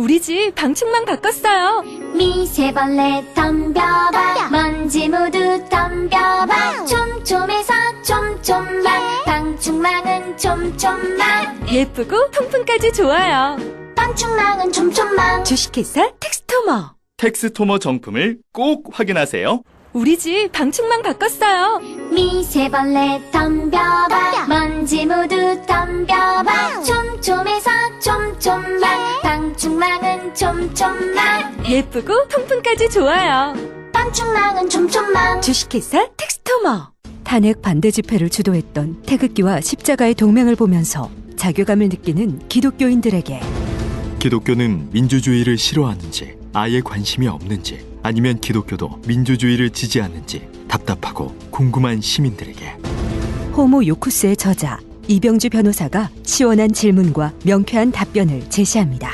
우리 집 방충망 바꿨어요. 미세벌레 덤벼봐 먼지 모두 덤벼봐 촘촘해서 촘촘만 방충망은 촘촘만 예쁘고 통풍까지 좋아요. 방충망은 촘촘만 주식회사 텍스토머. 텍스토머 정품을 꼭 확인하세요. 우리 집 방충망 바꿨어요. 미세벌레 덤벼봐 먼지 모두 덤벼봐 촘촘해서 촘촘만 방충망은 촘촘만 예쁘고 통풍까지 좋아요. 방충망은 촘촘만 주식회사 텍스토머. 탄핵 반대 집회를 주도했던 태극기와 십자가의 동맹을 보면서 자괴감을 느끼는 기독교인들에게 기독교는 민주주의를 싫어하는지 아예 관심이 없는지 아니면 기독교도 민주주의를 지지하는지 답답하고 궁금한 시민들에게 호모 요쿠스의 저자 이병주 변호사가 시원한 질문과 명쾌한 답변을 제시합니다.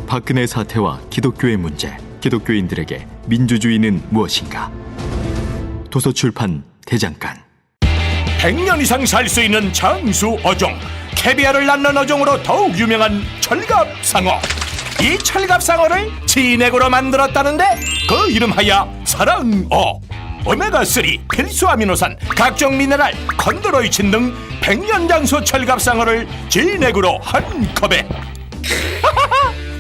박근혜 사태와 기독교의 문제, 기독교인들에게 민주주의는 무엇인가? 도서출판 대장간. 100년 이상 살 수 있는 장수 어종, 캐비아를 낳는 어종으로 더욱 유명한 철갑상어. 이 철갑상어를 진액으로 만들었다는데 그 이름하여 사랑어. 오메가3, 필수 아미노산, 각종 미네랄, 컨드로이친 등 100년 장수 철갑상어를 진액으로 한 컵에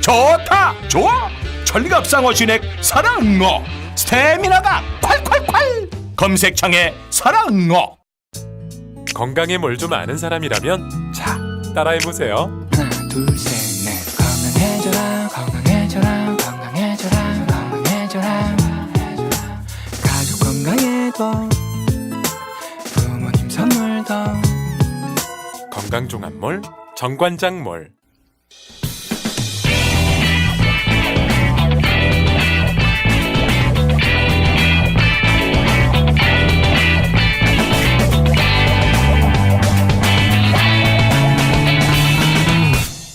좋다 좋아. 철갑상어 진액 사랑어. 스태미나가 콸콸콸. 검색창에 사랑어. 건강에 뭘 좀 아는 사람이라면 자, 따라해보세요. 하나 둘셋넷 건강해져라 건강해져라 건강해져라 건강해져라 가족 건강에도 부모님 선물도 건강종합몰 정관장몰.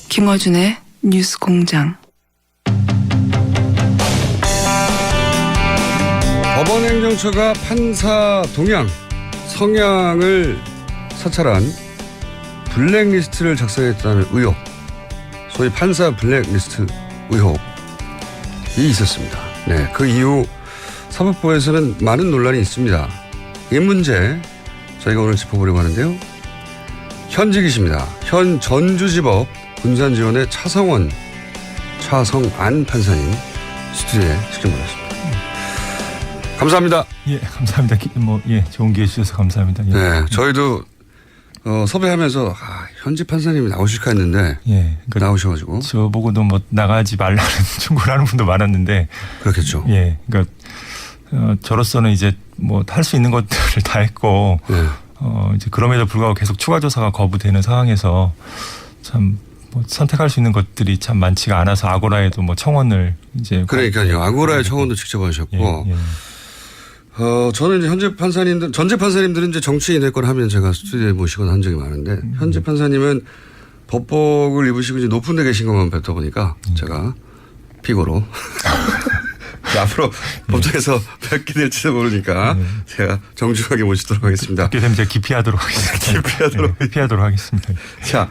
김어준의 뉴스공장. 법원행정처가 판사 동향, 성향을 사찰한 블랙리스트를 작성했다는 의혹, 소위 판사 블랙리스트 의혹이 있었습니다. 네, 그 이후 사법부에서는 많은 논란이 있습니다. 이 문제 저희가 오늘 짚어보려고 하는데요. 현직이십니다. 현 전주지법 군산지원의 차성안 판사님 스튜디오에 직접 모셨습니다. 감사합니다. 예, 감사합니다. 좋은 기회 주셔서 감사합니다. 예. 네, 저희도 섭외하면서 현직 판사님이 나오실까 했는데 그러니까 나오셔가지고 저보고도 나가지 말라는 충고를 하는 분도 많았는데 그렇겠죠. 예, 그러니까 저로서는 이제 할 수 있는 것들을 다 했고 이제 그럼에도 불구하고 계속 추가 조사가 거부되는 상황에서 참 선택할 수 있는 것들이 참 많지가 않아서 아고라에도 청원을 이제 그러니까요. 아고라에 청원도 직접 하셨고 저는 이제 현재 판사님들, 전재 판사님들은 이제 정치인 될 걸 하면 제가 스튜디오에 모시거나 한 적이 많은데 현재 판사님은 법복을 입으시고 이제 높은 데 계신 것만 뵙다 보니까 제가 피고로 앞으로 법정에서 뵙게 될지도 모르니까 제가 정중하게 모시도록 하겠습니다. 그렇게 되면 제가 기피하도록 하겠습니다. 기피하도록 하겠습니다. 자,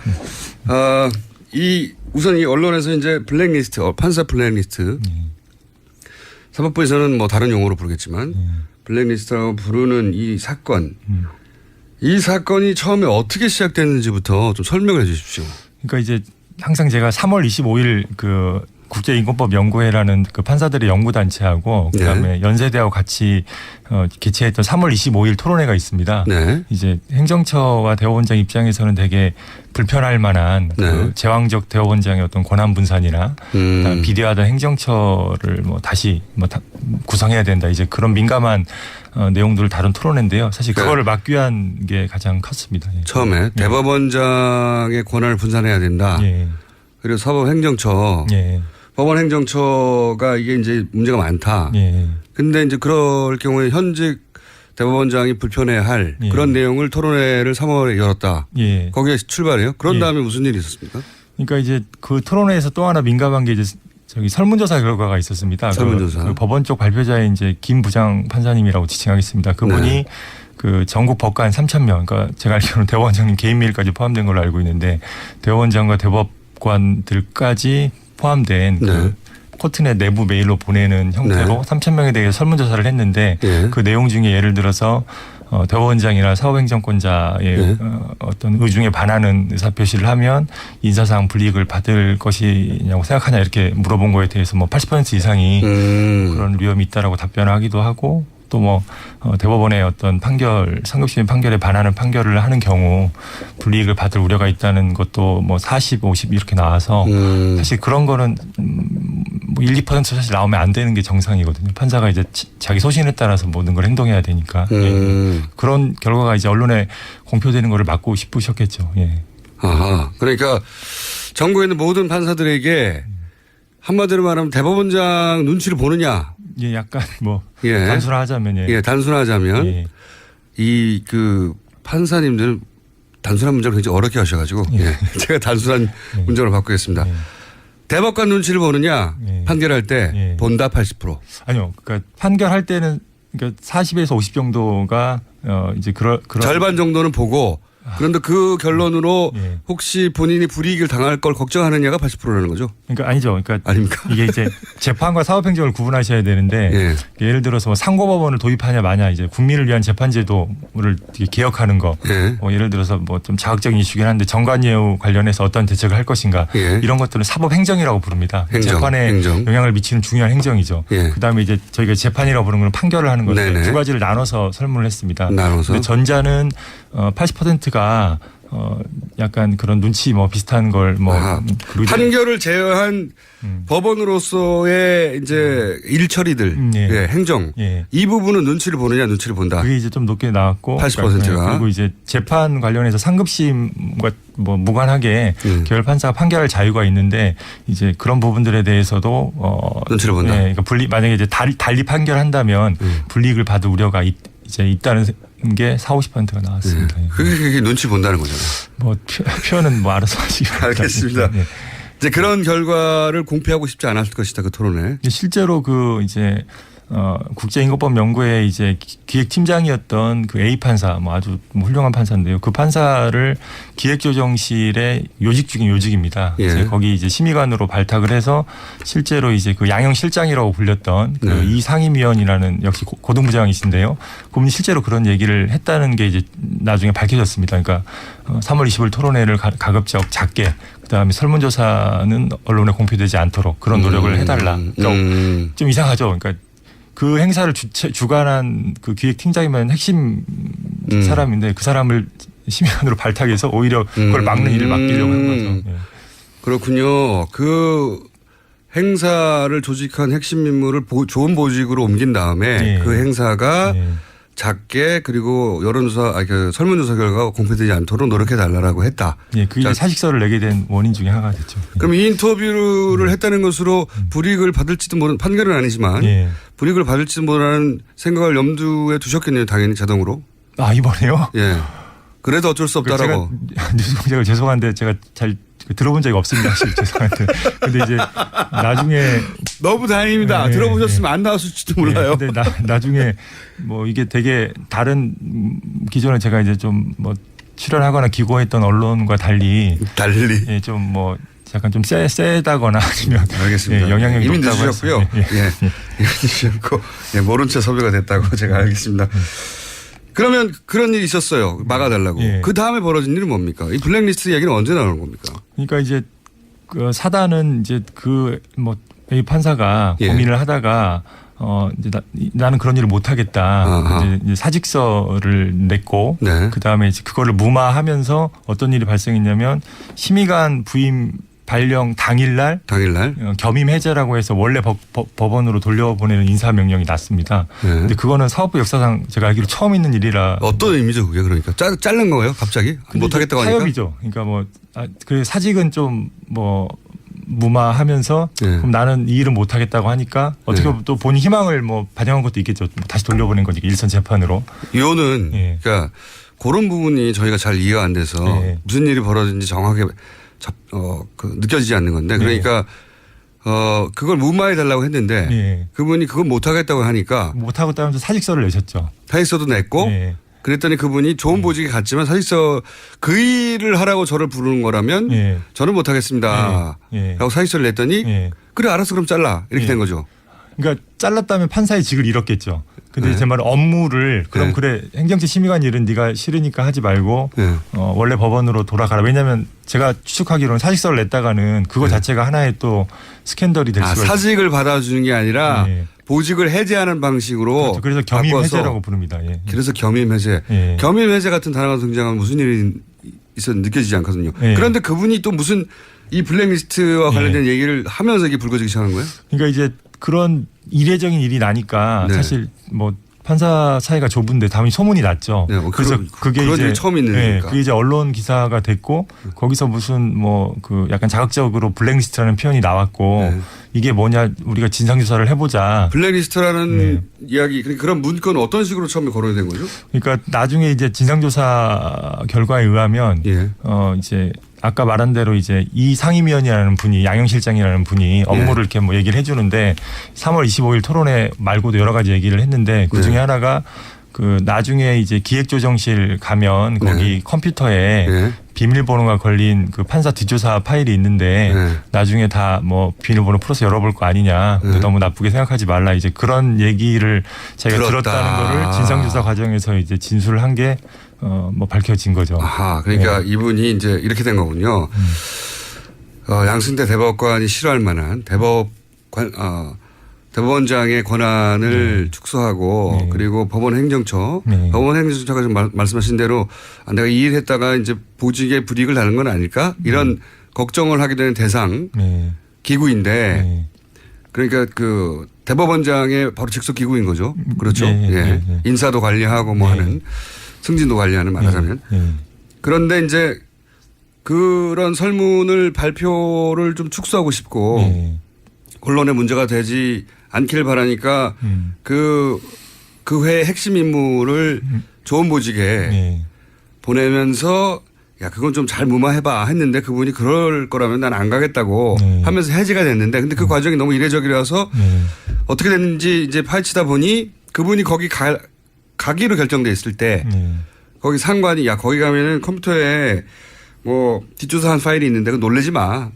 우선 이 언론에서 이제 블랙리스트, 판사 블랙리스트, 사법부에서는 다른 용어로 부르겠지만 블랙리스트라고 부르는 이 사건, 이 사건이 처음에 어떻게 시작됐는지부터 좀 설명을 해 주십시오. 그러니까 이제 항상 제가 3월 25일 국제인권법연구회라는 그 판사들의 연구단체하고 그다음에 연세대하고 같이 개최했던 3월 25일 토론회가 있습니다. 이제 행정처와 대법원장 입장에서는 되게 불편할 만한 그 제왕적 대법원장의 어떤 권한 분산이나 비대화된 행정처를 다시 구성해야 된다. 이제 그런 민감한 내용들을 다룬 토론회인데요. 사실 그거를 막기 위한 게 가장 컸습니다. 처음에 대법원장의 권한을 분산해야 된다. 그리고 사법행정처, 법원행정처가 이게 이제 문제가 많다. 근데 이제 그럴 경우에 현직 대법원장이 불편해할 그런 내용을 토론회를 3월에 열었다. 거기에 출발해요. 그런 다음에 무슨 일이 있었습니까? 그러니까 이제 그 토론회에서 또 하나 민감한 게 이제 설문조사 결과가 있었습니다. 설문조사. 그 법원 쪽 발표자의 이제 김 부장 판사님이라고 지칭하겠습니다. 그분이 그 전국 법관 3,000명, 그러니까 제가 알기로는 대법원장님 개인 메일까지 포함된 걸로 알고 있는데 대법원장과 대법관들까지 포함된 그 코트넷 내부 메일로 보내는 형태로 3,000명에 대해 설문조사를 했는데 그 내용 중에 예를 들어서 대법원장이나 사법행정권자의 어떤 의중에 반하는 의사표시를 하면 인사상 불이익을 받을 것이냐고 생각하냐 이렇게 물어본 거에 대해서 뭐 80% 이상이 그런 위험이 있다라고 답변하기도 하고 또 뭐 대법원의 어떤 판결, 상급심의 판결에 반하는 판결을 하는 경우 불이익을 받을 우려가 있다는 것도 뭐 40, 50 이렇게 나와서 사실 그런 거는 뭐 1, 2% 사실 나오면 안 되는 게 정상이거든요. 판사가 이제 자기 소신에 따라서 모든 걸 행동해야 되니까 그런 결과가 이제 언론에 공표되는 거를 막고 싶으셨겠죠. 예. 아하. 그러니까 전국에 있는 모든 판사들에게 한마디로 말하면 대법원장 눈치를 보느냐. 예, 약간 뭐 단순화하자면 단순하자면 이 그 판사님들 단순한 문제를 굉장히 어렵게 하셔가지고 제가 단순한 문제로 바꾸겠습니다. 대법관 눈치를 보느냐 판결할 때 본다 80%. 아니요, 그러니까 판결할 때는 그러니까 40에서 50 정도가 이제 그런 절반 정도는 보고. 그런데 그 결론으로 혹시 본인이 불이익을 당할 걸 걱정하느냐가 80%라는 거죠? 그러니까 아니죠. 그러니까 아닙니까? 이게 이제 재판과 사법행정을 구분하셔야 되는데 예를 들어서 뭐 상고법원을 도입하냐 마냐 이제 국민을 위한 재판제도를 개혁하는 거 뭐 예를 들어서 뭐 좀 자극적인 이슈긴 한데 정관예우 관련해서 어떤 대책을 할 것인가 이런 것들은 사법행정이라고 부릅니다. 재판에 영향을 미치는 중요한 행정이죠. 그다음에 이제 저희가 재판이라고 부르는 건 판결을 하는 건데 두 가지를 나눠서 설문을 했습니다. 근데 전자는 80%가 약간 그런 눈치 뭐 비슷한 걸 뭐 판결을 제어한 법원으로서의 이제 일처리들 행정 이 부분은 눈치를 보느냐 눈치를 본다. 그게 이제 좀 높게 나왔고 80%가 그리고 이제 재판 관련해서 상급심과 뭐 무관하게 계열 판사가 판결할 자유가 있는데 이제 그런 부분들에 대해서도 눈치를 본다. 그러니까 만약에 이제 달리 판결한다면 불이익을 받을 우려가 이제 있다는 게 40~50%가 나왔습니다. 그게 눈치 본다는 거잖아요. 뭐 표현은 뭐 알아서 하시기 바랍니다. 알겠습니다. 이제 그런 결과를 공표하고 싶지 않았을 것이다 그 토론에. 실제로 그 이제 국제인권법 연구회 이제 기획팀장이었던 그 A 판사 뭐 아주 훌륭한 판사인데요. 그 판사를 기획조정실의 요직 중인 요직입니다. 거기 이제 심의관으로 발탁을 해서 실제로 이제 그 양형실장이라고 불렸던 그 이 상임위원이라는 역시 고등부장이신데요. 그분이 실제로 그런 얘기를 했다는 게 이제 나중에 밝혀졌습니다. 그러니까 3월 20일 토론회를 가급적 작게 그다음에 설문조사는 언론에 공표되지 않도록 그런 노력을 해달라. 그러니까 좀 이상하죠. 그러니까 그 행사를 주관한 그 기획팀장이면 핵심 사람인데 그 사람을 심의관으로 발탁해서 오히려 그걸 막는 일을 맡기려고 한 거죠. 그렇군요. 그 행사를 조직한 핵심 인물을 좋은 보직으로 옮긴 다음에 그 행사가 작게 그리고 여론조사, 그 설문조사 결과가 공표되지 않도록 노력해달라고 했다. 그게 사직서를 내게 된 원인 중에 하나가 됐죠. 그럼 이 인터뷰를 했다는 것으로 불이익을 받을지도 모르는 판결은 아니지만 불이익을 받을지도 모르는 생각을 염두에 두셨겠네요. 당연히 자동으로. 아 이번에요? 그래도 어쩔 수 없다라고. 제가 죄송한데 제가 잘 들어본 적이 없습니다. 사실 죄송한데. 근데 이제 나중에 너무 다행입니다. 들어보셨으면 안 나왔을지도 몰라요. 근데 나중에 뭐 이게 되게 다른 기존에 제가 이제 좀 뭐 출연하거나 기고했던 언론과 달리 좀 뭐 약간 좀 세다거나 아니면 알겠습니다. 영향력이 이미 높다고 늦으셨고요. 이미 늦으셨고 모른 채 섭외가 됐다고 제가 알겠습니다. 그러면 그런 일이 있었어요. 막아달라고. 그 다음에 벌어진 일은 뭡니까? 이 블랙리스트 이야기는 언제 나오는 겁니까? 그러니까 이제 그 사단은 이제 그 뭐 A 판사가 고민을 하다가 이제 나는 그런 일을 못 하겠다. 이제 사직서를 냈고 그 다음에 이제 그거를 무마하면서 어떤 일이 발생했냐면 심의관 부임 발령 당일날 겸임 해제라고 해서 원래 법원으로 돌려보내는 인사명령이 났습니다. 근데 그거는 사법부 역사상 제가 알기로 처음 있는 일이라. 어떤 의미죠 그게 그러니까? 자른 거예요 갑자기? 못하겠다고 하니까? 타협이죠. 그러니까 뭐 그 사직은 좀 뭐 무마하면서 그럼 나는 이 일은 못하겠다고 하니까 어떻게 보면 또 본인 희망을 뭐 반영한 것도 있겠죠. 다시 돌려보낸 거니까 일선 재판으로. 이거는 그러니까 그런 부분이 저희가 잘 이해가 안 돼서 무슨 일이 벌어진지 정확하게 느껴지지 않는 건데 그러니까 그걸 무마해 달라고 했는데 그분이 그걸 못하겠다고 하니까 못하겠다면서 사직서를 내셨죠. 사직서도 냈고 그랬더니 그분이 좋은 보직에 갔지만 사실서 그 일을 하라고 저를 부르는 거라면 저는 못하겠습니다. 라고 사직서를 냈더니 그래 알았어 그럼 잘라 이렇게 된 거죠. 그러니까 잘랐다면 판사의 직을 잃었겠죠. 근데 제 말은 업무를 그럼 그래 행정처 심의관 일은 네가 싫으니까 하지 말고 원래 법원으로 돌아가라. 왜냐하면 제가 추측하기로는 사직서를 냈다가는 그거 자체가 하나의 또 스캔들이 될 수가 있어요. 사직을 받아주는 게 아니라 보직을 해제하는 방식으로 그렇죠. 그래서 겸임 해제라고 부릅니다. 그래서 겸임 해제. 겸임 해제 같은 단어가 등장하면 무슨 일이 있었는지 느껴지지 않거든요. 그런데 그분이 또 무슨 이 블랙리스트와 관련된 얘기를 하면서 이게 불거지기 시작한 거예요? 그러니까 이제 그런 이례적인 일이 나니까 사실 뭐 판사 사이가 좁은데 당연히 소문이 났죠. 그래서 그게 이제 처음 있는 그게 이제 언론 기사가 됐고 거기서 무슨 뭐 그 약간 자극적으로 블랙리스트라는 표현이 나왔고 이게 뭐냐 우리가 진상조사를 해보자. 블랙리스트라는 이야기 그런 문건은 어떤 식으로 처음에 거론이 된 거죠? 그러니까 나중에 이제 진상조사 결과에 의하면 이제 아까 말한 대로 이제 이 상임위원이라는 분이 양형실장이라는 분이 업무를 이렇게 뭐 얘기를 해주는데 3월 25일 토론회 말고도 여러 가지 얘기를 했는데 그 중에 하나가 그 나중에 이제 기획조정실 가면 거기 컴퓨터에 비밀번호가 걸린 그 판사 뒷조사 파일이 있는데 나중에 다 뭐 비밀번호 풀어서 열어볼 거 아니냐. 근데 너무 나쁘게 생각하지 말라. 이제 그런 얘기를 자기가 들었다는 거를 진상조사 과정에서 이제 진술을 한 게 뭐 밝혀진 거죠. 아하, 그러니까 이분이 이제 이렇게 된 거군요. 양승태 대법관이 싫어할 만한 대법원장의 권한을 축소하고 그리고 법원 행정처, 법원 행정처가 지금 말씀하신 대로 내가 이 일 했다가 이제 보직에 불이익을 다는 건 아닐까? 이런 걱정을 하게 되는 대상 기구인데 그러니까 그 대법원장의 바로 직속 기구인 거죠. 그렇죠. 인사도 관리하고 뭐 하는 승진도 관리하는 말하자면. 그런데 이제 그런 설문을 발표를 좀 축소하고 싶고 언론에 문제가 되지 않기를 바라니까 그 회의 핵심 인물을 좋은 보직에 보내면서 야 그건 좀 잘 무마해봐 했는데 그분이 그럴 거라면 난 안 가겠다고 하면서 해지가 됐는데 근데 그 과정이 너무 이례적이라서 어떻게 됐는지 이제 파헤치다 보니 그분이 거기 가기로 결정돼 있을 때 거기 상관이 야 거기 가면은 컴퓨터에 뭐 뒷조사한 파일이 있는데 그거 놀라지 마.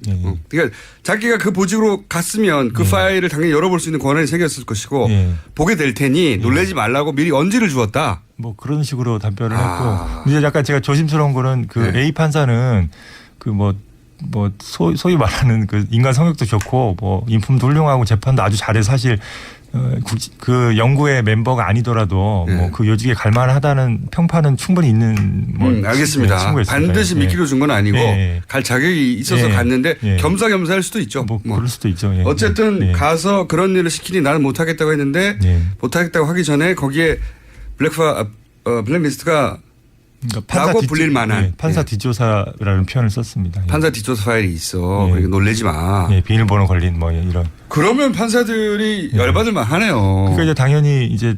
그러니까 자기가 그 보직으로 갔으면 그 파일을 당연히 열어볼 수 있는 권한이 생겼을 것이고 보게 될 테니 놀라지 말라고 미리 언지를 주었다. 뭐 그런 식으로 답변을 했고 이제 약간 제가 조심스러운 거는 그 A 판사는 그 소위 말하는 그 인간 성격도 좋고 뭐 인품도 훌륭하고 재판도 아주 잘해서 사실 그 연구회 멤버가 아니더라도 뭐 그 요직에 갈만하다는 평판은 충분히 있는 뭐 알겠습니다. 반드시 미끼로 준 건 아니고 갈 자격이 있어서 갔는데 겸사겸사할 수도 있죠. 뭐 그럴 수도 있죠. 어쨌든 가서 그런 일을 시키니 나는 못하겠다고 했는데 못하겠다고 하기 전에 거기에 블랙리스트가 그러니까 라고 불릴 만한 판사 뒷조사라는 표현을 썼습니다. 판사 뒷조사 파일이 있어. 그러니까 놀라지 마. 비밀번호 걸린 뭐 이런. 그러면 판사들이 열받을 만하네요. 그러니까 이제 당연히 이제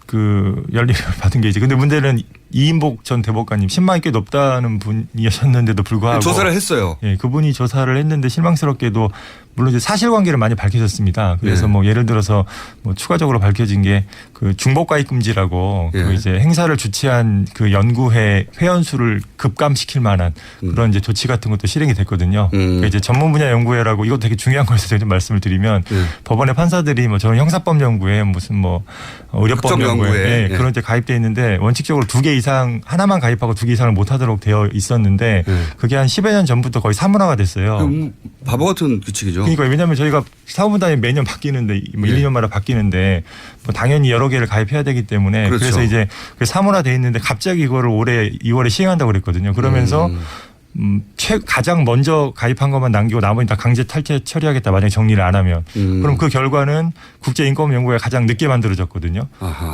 그 연립을 받은 게 이제 근데 문제는 이인복 전 대법관님 10만이 꽤 높다는 분이셨는데도 불구하고 조사를 했어요. 그분이 조사를 했는데 실망스럽게도 물론 이제 사실관계를 많이 밝혀졌습니다. 그래서 뭐 예를 들어서 뭐 추가적으로 밝혀진 게 그 중복가입 금지라고 그 이제 행사를 주최한 그 연구회 회원수를 급감시킬 만한 그런 이제 조치 같은 것도 실행이 됐거든요. 그러니까 이제 전문 분야 연구회라고 이것도 되게 중요한 거에서 제가 좀 말씀을 드리면 법원의 판사들이 뭐 저는 형사법 연구회 무슨 뭐 의료법 연구회 그런 데 가입돼 있는데 원칙적으로 2개 이상 하나만 가입하고 2개 이상을 못 하도록 되어 있었는데 그게 한 10여 년 전부터 거의 사문화가 됐어요. 바보 같은 규칙이죠. 그러니까 왜냐하면 저희가 사무단이 매년 바뀌는데 뭐 1, 2년마다 바뀌는데 뭐 당연히 여러 개를 가입해야 되기 때문에 그렇죠. 그래서 이제 사문화돼 있는데 갑자기 이거를 올해 2월에 시행한다고 그랬거든요. 그러면서 가장 먼저 가입한 것만 남기고 나머지 다 강제 탈퇴 처리하겠다. 만약에 정리를 안 하면. 그럼 그 결과는 국제인권연구회가 가장 늦게 만들어졌거든요.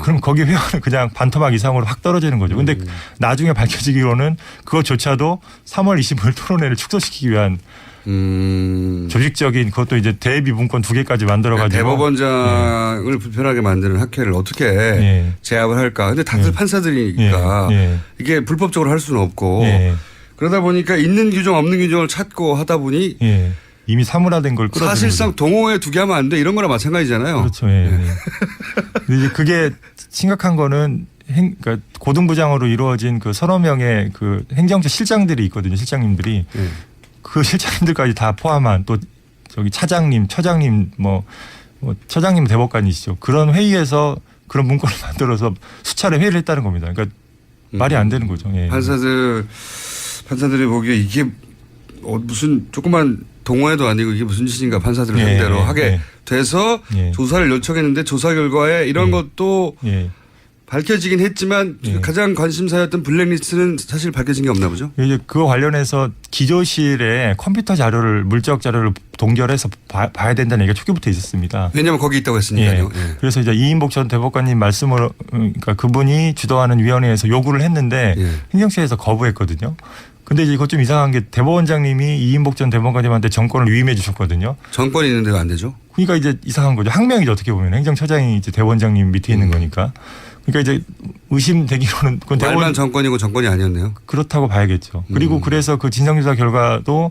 그럼 거기 회원은 그냥 반토막 이상으로 확 떨어지는 거죠. 근데 나중에 밝혀지기로는 그것조차도 3월 25일 토론회를 축소시키기 위한 조직적인 그것도 이제 대비 문건 2개까지 만들어가지고 대법원장을 불편하게 만드는 학회를 어떻게 제압을 할까. 근데 다들 판사들이니까 이게 불법적으로 할 수는 없고 그러다 보니까 있는 규정 없는 규정을 찾고 하다 보니 이미 사문화된 걸 끌어들이는 사실상 거죠. 동호회 2개 하면 안 돼 이런 거나 마찬가지잖아요. 그렇죠. 근데 이제 그게 심각한 거는 그러니까 고등부장으로 이루어진 그 서너 명의 그 행정처 실장들이 있거든요. 실장님들이 그 실장님들까지 다 포함한 또 저기 차장님, 처장님 뭐 처장님 대법관이시죠. 그런 회의에서 그런 문건을 만들어서 수차례 회의를 했다는 겁니다. 그러니까 말이 안 되는 거죠. 예. 판사들이 보기에 이게 무슨 조그만 동호회도 아니고 이게 무슨 짓인가 판사들을 상대로 하게 돼서 조사를 요청했는데 조사 결과에 이런 것도 밝혀지긴 했지만 가장 관심사였던 블랙리스트는 사실 밝혀진 게 없나 보죠. 이제 그거 관련해서 기조실에 컴퓨터 자료를 물적 자료를 동결해서 봐야 된다는 얘기가 초기부터 있었습니다. 왜냐하면 거기 있다고 했으니까요. 예. 그래서 이제 이인복 전 대법관님 말씀으로 그러니까 그분이 주도하는 위원회에서 요구를 했는데 행정처에서 거부했거든요. 근데 이제 이거 좀 이상한 게 대법원장님이 이인복 전 대법관님한테 정권을 위임해 주셨거든요. 정권이 있는데가 안 되죠. 그러니까 이제 이상한 거죠. 항명이죠. 어떻게 보면 행정처장이 이제 대법원장님 밑에 있는 거니까. 그러니까 이제 의심되기로는 그건 말만 정권이고 정권이 아니었네요. 그렇다고 봐야겠죠. 그리고 그래서 그 진상조사 결과도